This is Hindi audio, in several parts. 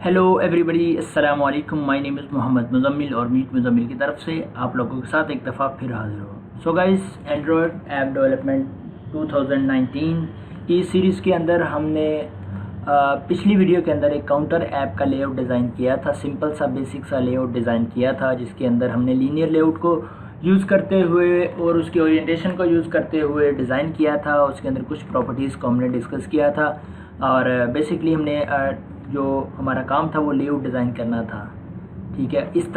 हेलो एवरीबडी, अस्सलाम वालेकुम। My name is Mohammad Muzammil और मीट मुज़म्मिल की तरफ से आप लोगों के साथ एक दफ़ा फिर हाज़िर हो। So guys, Android app development 2019 की सीरीज़ के अंदर हमने पिछली वीडियो के अंदर एक काउंटर ऐप का लेआउट डिज़ाइन किया था। सिंपल सा बेसिक सा लेआउट डिज़ाइन किया था जिसके अंदर हमने लीनियर लेआउट को यूज़ करते हुए और उसके ओरिएंटेशन को यूज़ करते हुए डिज़ाइन किया था। उसके अंदर कुछ प्रॉपर्टीज़ को हमने डिस्कस किया था और बेसिकली हमने जो हमारा काम था वो लेआउट डिज़ाइन करना था। ठीक है, इस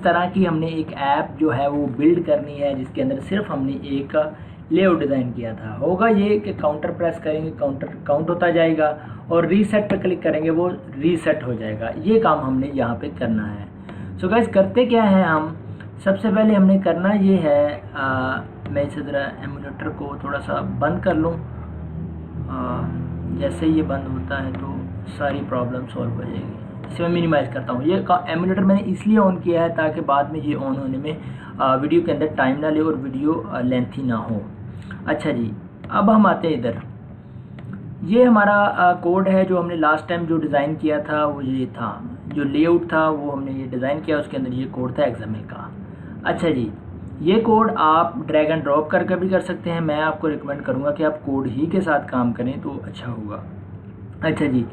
तरह की हमने एक ऐप जो है वो बिल्ड करनी है जिसके अंदर सिर्फ हमने एक लेआउट डिज़ाइन किया था। होगा ये कि काउंटर प्रेस करेंगे, काउंटर काउंट होता जाएगा और रीसेट पर क्लिक करेंगे वो रीसेट हो जाएगा। ये काम हमने यहाँ पे करना है। सो गाइस, करते क्या है हम, सबसे पहले हमने करना ये है, मैं इसी तरह एमुलेटर को थोड़ा सा बंद कर लूँ। जैसे ये बंद होता है तो सारी प्रॉब्लम सॉल्व हो जाएगी। इसे मैं मिनिमाइज़ करता हूँ। ये एमुलेटर मैंने इसलिए ऑन किया है ताकि बाद में ये ऑन होने में वीडियो के अंदर टाइम ना ले और वीडियो लेंथी ना हो। अच्छा जी, अब हम आते हैं इधर। ये हमारा कोड है जो हमने लास्ट टाइम जो डिज़ाइन किया था वो ये था, जो लेआउट था वो हमने ये डिज़ाइन किया, उसके अंदर ये कोड था XML का। अच्छा जी, ये कोड आप ड्रैग एंड ड्रॉप करके भी कर सकते हैं। मैं आपको रिकमेंड करूँगा कि आप कोड ही के साथ काम करें तो अच्छा होगा। अच्छा जी,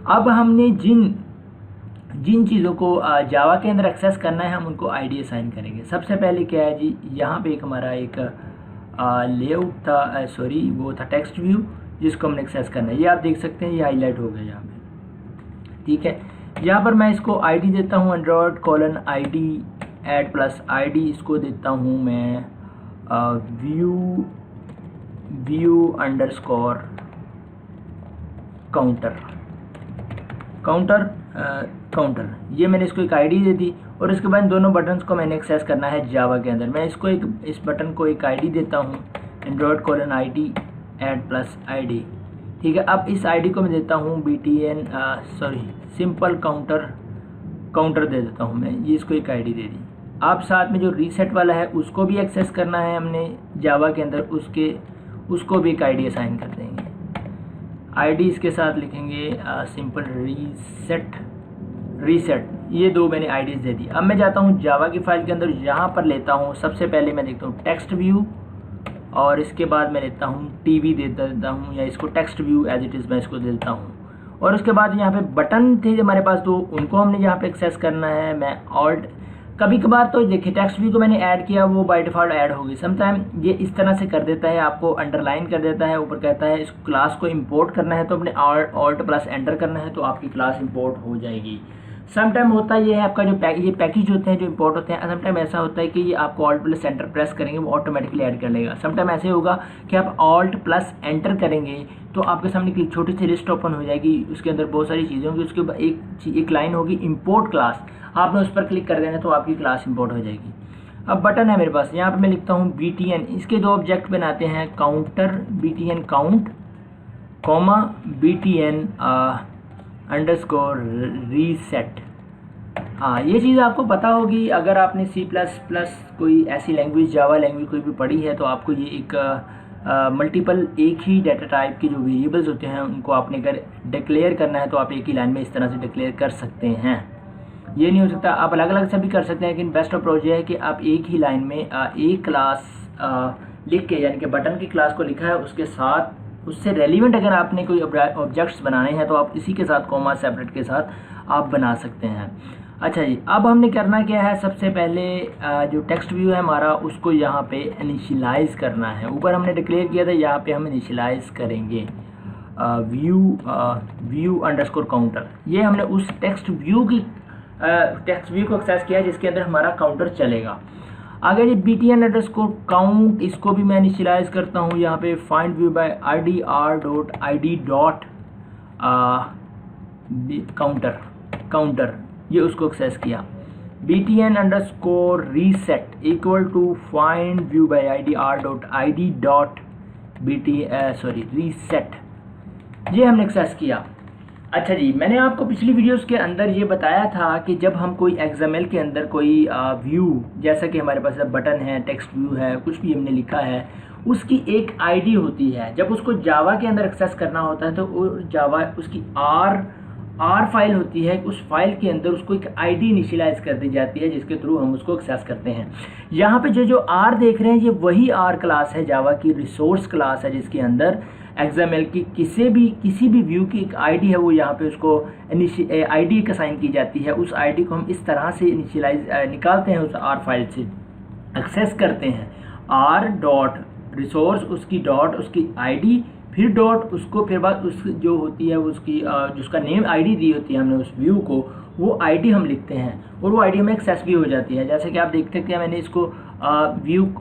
अब हमने जिन चीज़ों को जावा के अंदर एक्सेस करना है हम उनको आईडी असाइन करेंगे। सबसे पहले क्या है जी, यहाँ पे एक हमारा एक लेआउट था, वो था टेक्स्ट व्यू जिसको हमने एक्सेस करना है। ये आप देख सकते हैं, ये हाईलाइट हो गया यहाँ पे। ठीक है, यहाँ पर मैं इसको आईडी देता हूँ Android:ID ऐड प्लस ID। इसको देता हूँ मैं व्यू अंडरस्कोर काउंटर। ये मैंने इसको एक आईडी दे दी और इसके बाद दोनों बटन्स को मैंने एक्सेस करना है जावा के अंदर। मैं इसको इस बटन को एक आईडी देता हूँ Android:ID ऐड प्लस ID। ठीक है, अब इस आईडी को मैं देता हूँ सिंपल काउंटर दे देता हूँ मैं। ये इसको एक आईडी दे दी। अब साथ में जो रीसेट वाला है उसको भी एक्सेस करना है हमने जावा के अंदर, उसको भी एक आईडी असाइन कर देंगे। आईडी इसके साथ लिखेंगे सिंपल रीसेट। ये दो मैंने आईडीज़ दे दी। अब मैं जाता हूँ जावा की फाइल के अंदर, यहाँ पर लेता हूँ सबसे पहले मैं देखता हूँ टेक्स्ट व्यू और इसके बाद मैं लेता हूँ टीवी दे देता हूँ, या इसको text view as it is मैं इसको देता हूँ। और उसके बाद यहाँ पे बटन थे हमारे पास तो उनको हमने यहाँ पे एक्सेस करना है। मैं ऑल्ट, कभी कभार तो देखिए टेक्स्ट व्यू को मैंने ऐड किया वो बाय डिफ़ॉल्ट ऐड होगी। समटाइम ये इस तरह से कर देता है, आपको अंडरलाइन कर देता है, ऊपर कहता है इस क्लास को इंपोर्ट करना है तो अपने ऑल्ट प्लस एंटर करना है तो आपकी क्लास इंपोर्ट हो जाएगी। समटाइम होता ये है आपका जो ये पैकेज होते हैं जो इंपोर्ट होते हैं, समटाइम ऐसा होता है कि ये आपको ऑल्ट प्लस एंटर प्रेस करेंगे वो ऑटोमेटिकली ऐड कर लेगा। समटाइम ऐसे होगा कि आप ऑल्ट प्लस एंटर करेंगे तो आपके सामने एक छोटी सी लिस्ट ओपन हो जाएगी, उसके अंदर बहुत सारी चीज़ें होंगी। उसके बाद एक लाइन होगी इंपोर्ट क्लास, आपने उस पर क्लिक कर देना तो आपकी क्लास इंपोर्ट हो जाएगी। अब बटन है मेरे पास, यहाँ पे मैं लिखता हूँ BTN। इसके दो ऑब्जेक्ट बनाते हैं, counter BTN count comma BTN underscore reset. हाँ, ये चीज़ आपको पता होगी अगर आपने C++ कोई ऐसी लैंग्वेज, जावा लैंग्वेज कोई भी पढ़ी है तो आपको ये एक मल्टीपल एक ही डाटा टाइप के जो वेरिएबल्स होते हैं उनको आपने अगर डिक्लेयर करना है तो आप एक ही लाइन में इस तरह से डिक्लेयर कर सकते हैं। ये नहीं हो सकता, आप अलग अलग से भी कर सकते हैं, लेकिन बेस्ट अप्रोच ये है कि आप एक ही लाइन में एक क्लास लिख के, यानी कि बटन की क्लास को लिखा है उसके साथ उससे रेलिवेंट अगर आपने कोई ऑब्जेक्ट्स बनाने हैं तो आप इसी के साथ कॉमा सेपरेट के साथ आप बना सकते हैं। अच्छा जी, अब हमने करना क्या है, सबसे पहले जो टेक्स्ट व्यू है हमारा उसको यहाँ पे इनिशियलाइज़ करना है। ऊपर हमने डिक्लेयर किया था, यहाँ पे हम इनिशियलाइज़ करेंगे व्यू अंडरस्कोर काउंटर। ये हमने उस टेक्स्ट व्यू को एक्सेस किया जिसके अंदर हमारा काउंटर चलेगा। आगे ये BTN अंडरस्कोर काउंट, इसको भी मैं इनिशियलाइज़ करता हूँ। यहाँ पे find view by RDR.ID dot counter, ये उसको एक्सेस किया। BTN underscore reset equal to find view by RDR.ID dot reset, ये हमने एक्सेस किया। अच्छा जी, मैंने आपको पिछली वीडियोस के अंदर ये बताया था कि जब हम कोई XML के अंदर कोई व्यू, जैसा कि हमारे पास बटन है, टेक्स्ट व्यू है, कुछ भी हमने लिखा है, उसकी एक आईडी होती है। जब उसको जावा के अंदर एक्सेस करना होता है तो वो जावा उसकी आर फाइल होती है, उस फाइल के अंदर उसको एक आईडी इनिशियलाइज कर दी जाती है जिसके थ्रू हम उसको एक्सेस करते हैं। यहाँ पे जो आर देख रहे हैं ये वही आर क्लास है, जावा की रिसोर्स क्लास है, जिसके अंदर XML की किसी भी व्यू की एक आईडी है, वो यहाँ पे उसको आईडी एक असाइन की जाती है। उस आईडी को हम इस तरह से इनिशियलाइज निकालते हैं, उस आर फाइल से एक्सेस करते हैं। आर डॉट रिसोर्स, उसकी डॉट उसकी आईडी, फिर डॉट उसको फिर बाद उस जो होती है उसकी जिसका नेम आईडी दी होती है हमने उस व्यू को, वो आईडी हम लिखते हैं और वो आईडी हमें एक्सेस भी हो जाती है। जैसे कि आप देख सकते हैं मैंने इसको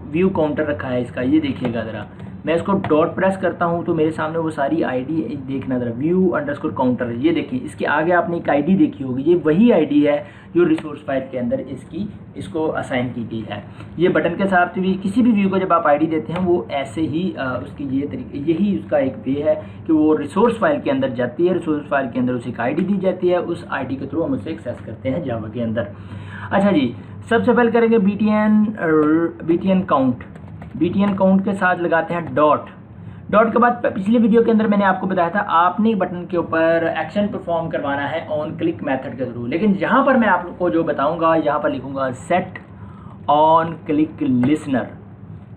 व्यू काउंटर रखा है इसका, ये देखिएगा ज़रा, मैं इसको डॉट प्रेस करता हूँ तो मेरे सामने वो सारी आईडी देखना ज़रा, व्यू अंडरस्कोर काउंटर, ये देखिए इसके आगे आपने एक आईडी देखी होगी, ये वही आईडी है जो रिसोर्स फाइल के अंदर इसको असाइन की गई है। ये बटन के साथ भी किसी भी व्यू को जब आप आईडी देते हैं वो ऐसे ही उसकी यही उसका एक वे है कि वो रिसोर्स फाइल के अंदर जाती है, रिसोर्स फाइल के अंदर उसे एक आईडी दी जाती है, उस आईडी के थ्रू हम उसे एक्सेस करते हैं जावा के अंदर। अच्छा जी, सबसे पहले करेंगे BTN काउंट। BTN काउंट के साथ लगाते हैं डॉट के बाद पिछली वीडियो के अंदर मैंने आपको बताया था आपने बटन के ऊपर एक्शन परफॉर्म करवाना है ऑन क्लिक मेथड के थ्रू, लेकिन यहाँ पर मैं आपको जो बताऊँगा यहाँ पर लिखूँगा सेट ऑन क्लिक लिसनर,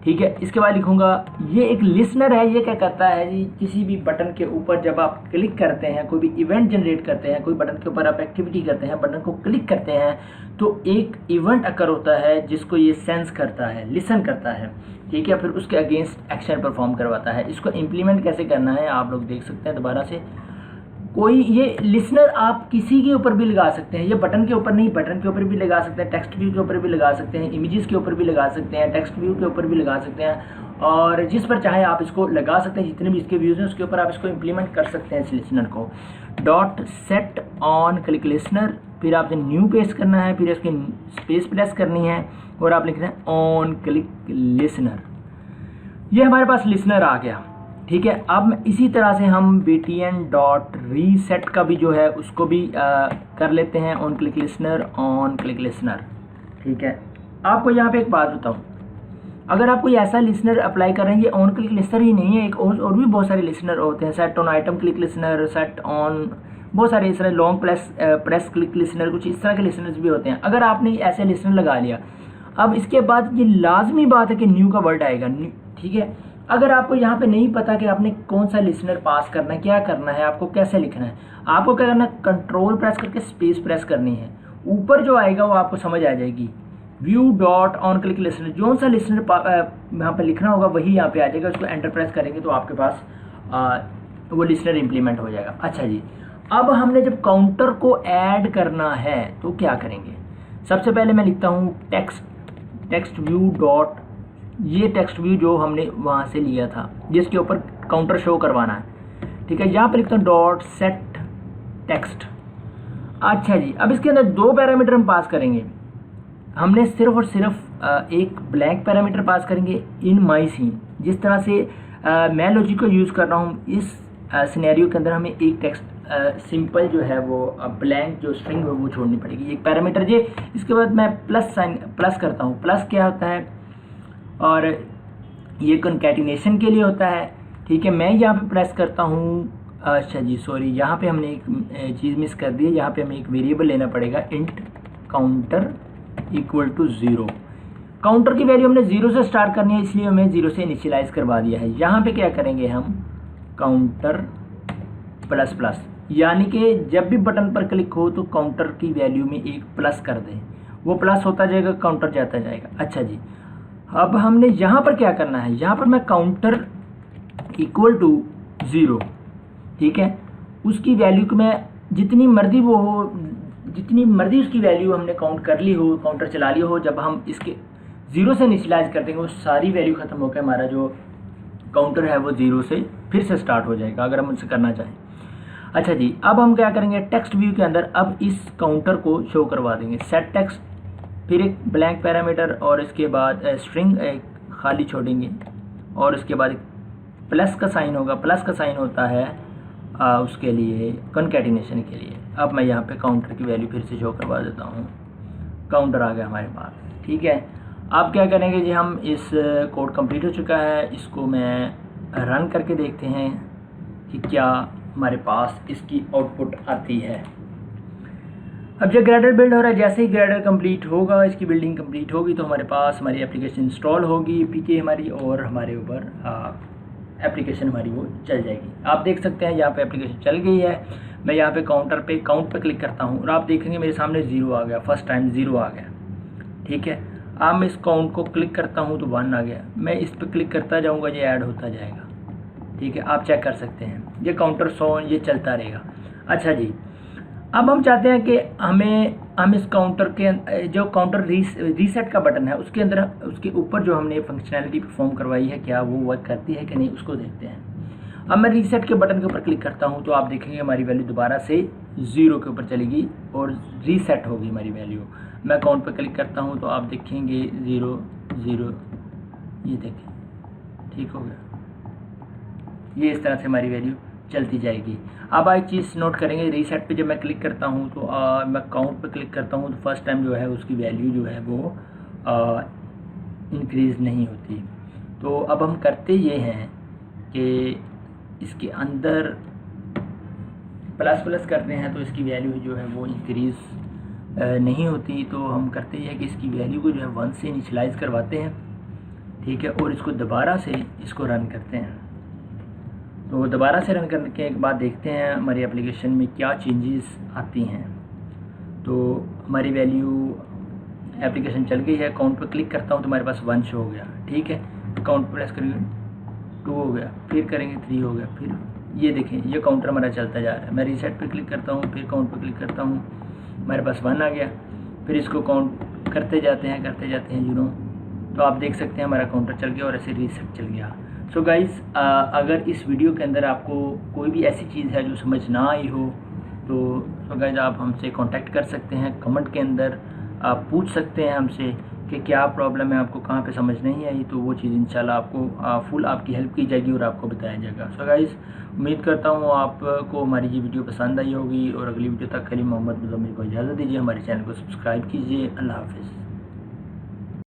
ठीक है। इसके बाद लिखूँगा ये एक लिसनर है, ये क्या करता है जी, किसी भी बटन के ऊपर जब आप क्लिक करते हैं, कोई भी इवेंट जनरेट करते हैं, कोई बटन के ऊपर आप एक्टिविटी करते हैं, बटन को क्लिक करते हैं तो एक इवेंट अकर होता है जिसको ये सेंस करता है, लिसन करता है, ठीक है, फिर उसके अगेंस्ट एक्शन परफॉर्म करवाता है। इसको इम्प्लीमेंट कैसे करना है आप लोग देख सकते हैं दोबारा से। कोई ये लिसनर आप किसी के ऊपर भी लगा सकते हैं, ये बटन के ऊपर नहीं, बटन के ऊपर भी लगा सकते हैं, टेक्स्ट व्यू के ऊपर भी लगा सकते हैं, इमेजेस के ऊपर भी लगा सकते हैं, टेक्स्ट व्यू के ऊपर भी लगा सकते हैं, और जिस पर चाहे आप इसको लगा सकते हैं, जितने भी इसके व्यूज़ हैं उसके ऊपर आप इसको इम्प्लीमेंट कर सकते हैं इस लिसनर को। Dot set on click listener, फिर आपने न्यू पेस्ट करना है, फिर इसकी स्पेस प्रेस करनी है और आप लिख रहे हैं ऑन क्लिक लिसनर। ये हमारे पास लिसनर आ गया, ठीक है। अब इसी तरह से हम BTN डॉट रीसेट का भी जो है उसको भी कर लेते हैं ऑन क्लिक लिसनर, ठीक है। आपको यहाँ पे एक बात बताऊँ, अगर आप कोई ऐसा लिसनर अप्लाई कर रहे हैं, ये ऑन क्लिक लिसनर ही नहीं है, एक और भी बहुत सारे लिसनर होते हैं, set on item click listener, set on बहुत सारे इस तरह लॉन्ग प्रेस क्लिक लिसनर, कुछ इस तरह के लिसनर्स भी होते हैं। अगर आपने ऐसे लिसनर लगा लिया, अब इसके बाद ये लाजमी बात है कि न्यू का वर्ड आएगा, ठीक है। अगर आपको यहाँ पे नहीं पता कि आपने कौन सा लिसनर पास करना है, क्या करना है, आपको कैसे लिखना है, आपको क्या करना है, कंट्रोल प्रेस करके स्पेस प्रेस करनी है, ऊपर जो आएगा वो आपको समझ आ जाएगी। View dot on click listener, जो सा लिसनर यहाँ पे लिखना होगा वही यहाँ पे आ जाएगा, उसको एंटर प्रेस करेंगे तो आपके पास वो लिसनर इम्प्लीमेंट हो जाएगा। अच्छा जी, अब हमने जब काउंटर को ऐड करना है तो क्या करेंगे, सबसे पहले मैं लिखता हूँ टेक्स्ट व्यू डॉट, ये टेक्स्ट व्यू जो हमने वहाँ से लिया था जिसके ऊपर काउंटर शो करवाना है, ठीक है। यहाँ पे लिखता हूँ डॉट सेट टेक्स्ट। अच्छा जी, अब इसके अंदर दो पैरामीटर हम पास करेंगे, हमने सिर्फ और सिर्फ एक ब्लैंक पैरामीटर पास करेंगे इन माई सीन, जिस तरह से मैं लॉजिक को यूज़ कर रहा हूँ इस सिनेरियो के अंदर हमें एक टेक्स्ट सिंपल जो है वो ब्लैंक जो स्ट्रिंग है वो छोड़नी पड़ेगी, एक पैरामीटर ये। इसके बाद मैं प्लस करता हूँ, प्लस क्या होता है, और ये कॉन्कैटिनेशन के लिए होता है, ठीक है। मैं यहाँ पे प्रेस करता हूँ, अच्छा जी सॉरी, यहाँ पे हमने एक चीज़ मिस कर दी है, यहाँ पे हमें एक वेरिएबल लेना पड़ेगा, int counter equal to 0। Counter की वैल्यू हमने 0 से स्टार्ट करनी है, इसलिए हमें 0 से इनिशियलाइज करवा दिया है। यहाँ पे क्या करेंगे हम, काउंटर प्लस प्लस, यानी कि जब भी बटन पर क्लिक हो तो काउंटर की वैल्यू में एक प्लस कर दें, वो प्लस होता जाएगा, काउंटर जाता जाएगा। अच्छा जी, अब हमने यहाँ पर क्या करना है, यहाँ पर मैं काउंटर इक्वल टू 0, ठीक है, उसकी वैल्यू को मैं जितनी मर्जी वो हो, जितनी मर्जी उसकी वैल्यू हमने काउंट कर ली हो, काउंटर चला लिया हो, जब हम इसके 0 से इनिशियलाइज कर देंगे वो सारी वैल्यू ख़त्म होकर हमारा जो काउंटर है वो 0 से फिर से स्टार्ट हो जाएगा अगर हम उनसे करना चाहें। अच्छा जी, अब हम क्या करेंगे, टेक्स्ट व्यू के अंदर अब इस काउंटर को शो करवा देंगे, सेट टेक्स्ट, फिर एक ब्लैंक पैरामीटर और इसके बाद स्ट्रिंग एक खाली छोड़ेंगे और उसके बाद प्लस का साइन होगा, प्लस का साइन होता है उसके लिए कॉन्कैटिनेशन के लिए। अब मैं यहाँ पे काउंटर की वैल्यू फिर से शो करवा देता हूँ, काउंटर आ गया हमारे पास, ठीक है। अब क्या करेंगे जी, हम इस कोड कंप्लीट हो चुका है, इसको मैं रन करके देखते हैं कि क्या हमारे पास इसकी आउटपुट आती है। अब जब ग्रेडर बिल्ड हो रहा है, जैसे ही ग्रेडर कंप्लीट होगा, इसकी बिल्डिंग कंप्लीट होगी तो हमारे पास हमारी एप्लीकेशन इंस्टॉल होगी पीके हमारी, और हमारे ऊपर एप्लीकेशन हमारी वो चल जाएगी। आप देख सकते हैं यहाँ पे एप्लीकेशन चल गई है। मैं यहाँ पे काउंट पे क्लिक करता हूँ और आप देखेंगे मेरे सामने 0 आ गया, फर्स्ट टाइम 0 आ गया। ठीक है, अब मैं इस काउंट को क्लिक करता हूँ तो 1 आ गया। मैं इस पर क्लिक करता जाऊँगा, ये ऐड होता जाएगा। ठीक है, आप चेक कर सकते हैं, ये काउंटर 100 ये चलता रहेगा। अच्छा जी, अब हम चाहते हैं कि हम इस काउंटर के जो काउंटर रीसेट का बटन है उसके अंदर, उसके ऊपर जो हमने फंक्शनैलिटी परफॉर्म करवाई है, क्या वो वर्क करती है कि नहीं, उसको देखते हैं। अब मैं रीसेट के बटन के ऊपर क्लिक करता हूं तो आप देखेंगे हमारी वैल्यू दोबारा से 0 के ऊपर चलेगी और रीसेट होगी हमारी वैल्यू। मैं काउंट पर क्लिक करता हूं तो आप देखेंगे 0 0, ये देखें, ठीक हो गया। ये इस तरह से हमारी वैल्यू चलती जाएगी। अब एक चीज़ नोट करेंगे, रीसेट पे जब मैं क्लिक करता हूँ तो मैं काउंट पे क्लिक करता हूँ तो फर्स्ट टाइम जो है उसकी वैल्यू जो है वो इंक्रीज़ नहीं होती। तो अब हम करते ये हैं कि इसके अंदर प्लस करते हैं तो इसकी वैल्यू जो है वो इंक्रीज़ नहीं होती। तो हम करते हैं कि इसकी वैल्यू को जो है 1 से इनिशियलाइज़ करवाते हैं। ठीक है, और इसको दोबारा से इसको रन करते हैं। तो दोबारा से रन करने के बाद देखते हैं हमारी एप्लीकेशन में क्या चेंजेस आती हैं। तो हमारी वैल्यू एप्लीकेशन चल गई है। काउंट पर क्लिक करता हूँ तो हमारे पास 1 शो हो गया। ठीक है, काउंट प्रेस करेंगे 2 हो गया, फिर करेंगे 3 हो गया, फिर ये देखें ये काउंटर हमारा चलता जा रहा है। मैं रीसेट पर क्लिक करता हूँ, फिर काउंट पर क्लिक करता हूँ, हमारे पास 1 आ गया। फिर इसको काउंट करते जाते हैं 0। तो आप देख सकते हैं हमारा काउंटर चल गया और ऐसे रीसेट चल गया। सो गाइज़, अगर इस वीडियो के अंदर आपको कोई भी ऐसी चीज़ है जो समझ ना आई हो तो गाइज़ आप हमसे कांटेक्ट कर सकते हैं। कमेंट के अंदर आप पूछ सकते हैं हमसे कि क्या प्रॉब्लम है, आपको कहाँ पे समझ नहीं आई। तो वो चीज़ इंशाल्लाह आपको फुल आपकी हेल्प की जाएगी और आपको बताया जाएगा। सो गाइज़, उम्मीद करता हूँ आपको हमारी ये वीडियो पसंद आई होगी। और अगली वीडियो तक के लिए मोहम्मद मुज़म्मिल को इजाज़त दीजिए। हमारे चैनल को सब्सक्राइब कीजिए। अल्लाह हाफ़िज़।